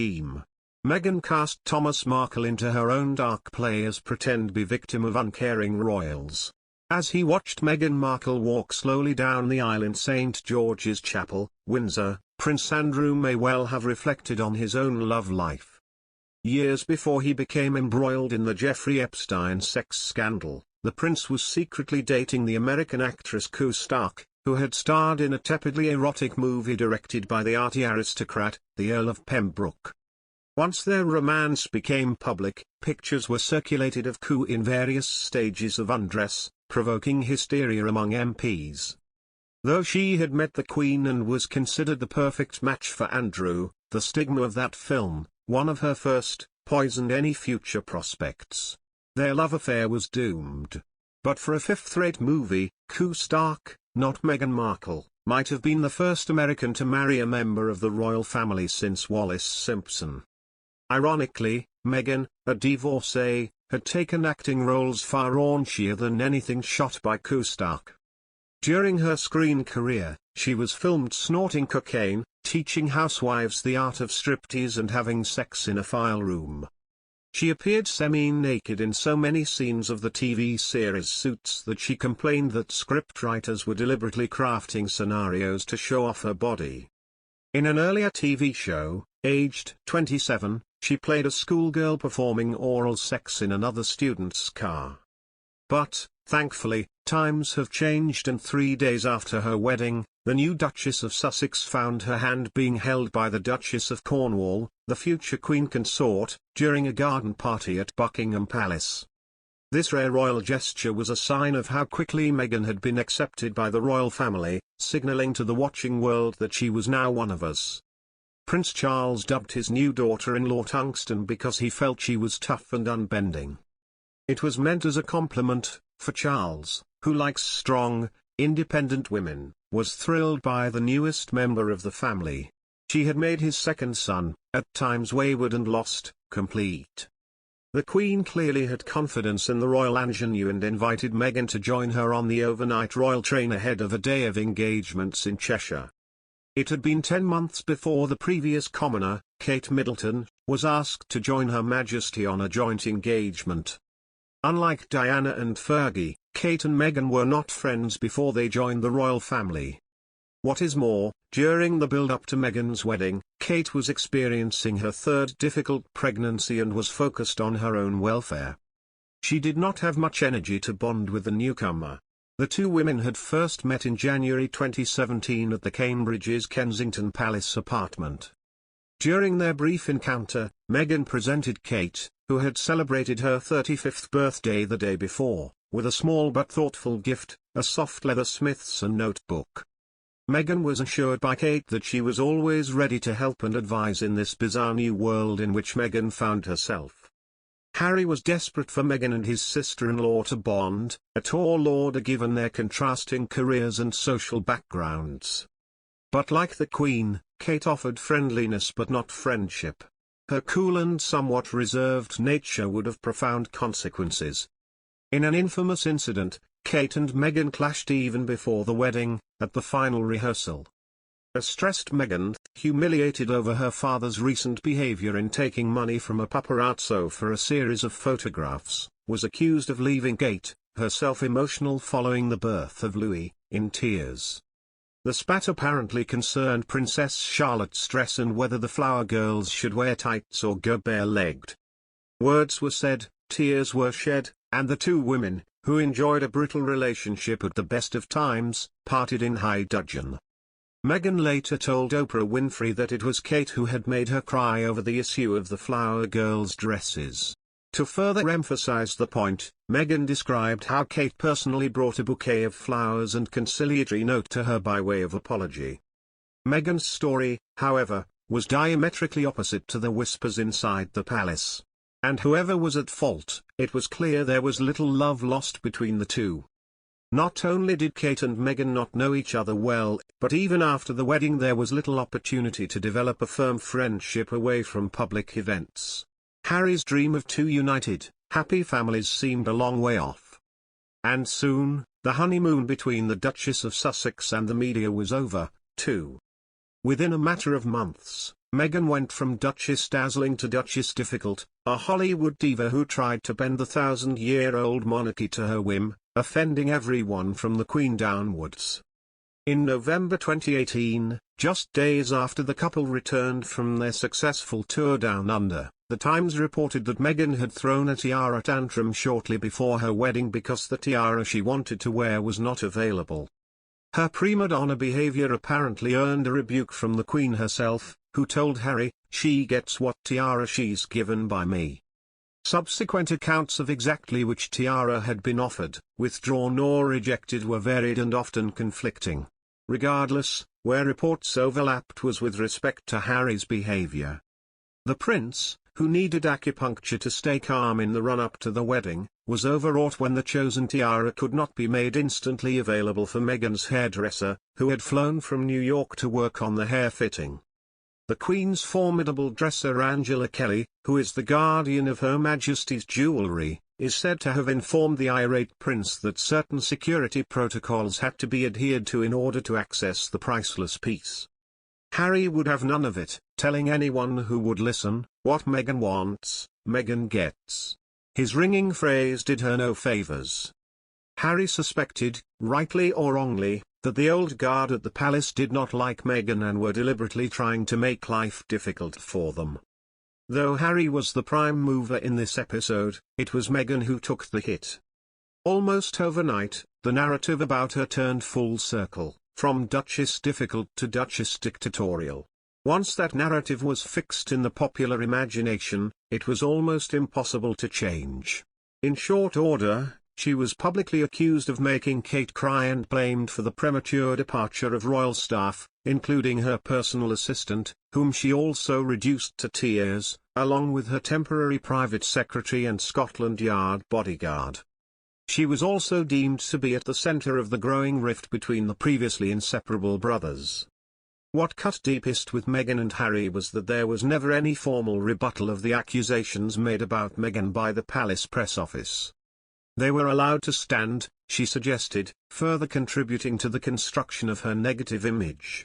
scheme. Meghan cast Thomas Markle into her own dark play as pretend-be victim of uncaring royals. As he watched Meghan Markle walk slowly down the aisle in St. George's Chapel, Windsor, Prince Andrew may well have reflected on his own love life. Years before he became embroiled in the Jeffrey Epstein sex scandal, the prince was secretly dating the American actress Sue Stark, who had starred in a tepidly erotic movie directed by the arty aristocrat, the Earl of Pembroke. Once their romance became public, pictures were circulated of Sue in various stages of undress, provoking hysteria among MPs. Though she had met the Queen and was considered the perfect match for Andrew, the stigma of that film, one of her first, poisoned any future prospects. Their love affair was doomed. But for a fifth-rate movie, Sue Stark, not Meghan Markle, might have been the first American to marry a member of the royal family since Wallis Simpson. Ironically, Meghan, a divorcee, had taken acting roles far raunchier than anything shot by Sue Stark. During her screen career, she was filmed snorting cocaine, teaching housewives the art of striptease and having sex in a file room. She appeared semi-naked in so many scenes of the TV series Suits that she complained that scriptwriters were deliberately crafting scenarios to show off her body. In an earlier TV show, aged 27, she played a schoolgirl performing oral sex in another student's car. But, thankfully, times have changed, and 3 days after her wedding, the new Duchess of Sussex found her hand being held by the Duchess of Cornwall, the future Queen consort, during a garden party at Buckingham Palace. This rare royal gesture was a sign of how quickly Meghan had been accepted by the royal family, signalling to the watching world that she was now one of us. Prince Charles dubbed his new daughter-in-law Tungsten because he felt she was tough and unbending. It was meant as a compliment, for Charles, who likes strong, independent women, was thrilled by the newest member of the family. She had made his second son, at times wayward and lost, complete. The Queen clearly had confidence in the royal ingenue and invited Meghan to join her on the overnight royal train ahead of a day of engagements in Cheshire. It had been 10 months before the previous commoner, Kate Middleton, was asked to join Her Majesty on a joint engagement. Unlike Diana and Fergie, Kate and Meghan were not friends before they joined the royal family. What is more, during the build-up to Meghan's wedding, Kate was experiencing her third difficult pregnancy and was focused on her own welfare. She did not have much energy to bond with the newcomer. The two women had first met in January 2017 at the Cambridge's Kensington Palace apartment. During their brief encounter, Meghan presented Kate, who had celebrated her 35th birthday the day before, with a small but thoughtful gift, a soft leather Smiths and notebook. Meghan was assured by Kate that she was always ready to help and advise in this bizarre new world in which Meghan found herself. Harry was desperate for Meghan and his sister-in-law to bond, a tall order given their contrasting careers and social backgrounds. But like the Queen, Kate offered friendliness but not friendship. Her cool and somewhat reserved nature would have profound consequences. In an infamous incident, Kate and Meghan clashed even before the wedding, at the final rehearsal. A stressed Meghan, humiliated over her father's recent behavior in taking money from a paparazzo for a series of photographs, was accused of leaving Kate, herself emotional following the birth of Louis, in tears. The spat apparently concerned Princess Charlotte's dress and whether the flower girls should wear tights or go bare-legged. Words were said, tears were shed, and the two women, who enjoyed a brittle relationship at the best of times, parted in high dudgeon. Meghan later told Oprah Winfrey that it was Kate who had made her cry over the issue of the flower girls' dresses. To further emphasize the point, Meghan described how Kate personally brought a bouquet of flowers and conciliatory note to her by way of apology. Meghan's story, however, was diametrically opposite to the whispers inside the palace. And whoever was at fault, it was clear there was little love lost between the two. Not only did Kate and Meghan not know each other well, but even after the wedding there was little opportunity to develop a firm friendship away from public events. Harry's dream of two united, happy families seemed a long way off. And soon, the honeymoon between the Duchess of Sussex and the media was over, too. Within a matter of months, Meghan went from Duchess Dazzling to Duchess Difficult, a Hollywood diva who tried to bend the 1,000-year-old monarchy to her whim, offending everyone from the Queen downwards. In November 2018, just days after the couple returned from their successful tour down under, The Times reported that Meghan had thrown a tiara tantrum shortly before her wedding because the tiara she wanted to wear was not available. Her prima donna behavior apparently earned a rebuke from the Queen herself, who told Harry, "She gets what tiara she's given by me." Subsequent accounts of exactly which tiara had been offered, withdrawn or rejected were varied and often conflicting. Regardless, where reports overlapped was with respect to Harry's behavior. The prince, who needed acupuncture to stay calm in the run-up to the wedding, was overwrought when the chosen tiara could not be made instantly available for Meghan's hairdresser, who had flown from New York to work on the hair fitting. The Queen's formidable dresser Angela Kelly, who is the guardian of Her Majesty's jewellery, is said to have informed the irate prince that certain security protocols had to be adhered to in order to access the priceless piece. Harry would have none of it, telling anyone who would listen, "What Meghan wants, Meghan gets." His ringing phrase did her no favours. Harry suspected, rightly or wrongly, that the old guard at the palace did not like Meghan and were deliberately trying to make life difficult for them. Though Harry was the prime mover in this episode, it was Meghan who took the hit. Almost overnight, the narrative about her turned full circle, from Duchess Difficult to Duchess Dictatorial. Once that narrative was fixed in the popular imagination, it was almost impossible to change. In short order, she was publicly accused of making Kate cry and blamed for the premature departure of royal staff, including her personal assistant, whom she also reduced to tears, along with her temporary private secretary and Scotland Yard bodyguard. She was also deemed to be at the centre of the growing rift between the previously inseparable brothers. What cut deepest with Meghan and Harry was that there was never any formal rebuttal of the accusations made about Meghan by the palace press office. They were allowed to stand, she suggested, further contributing to the construction of her negative image.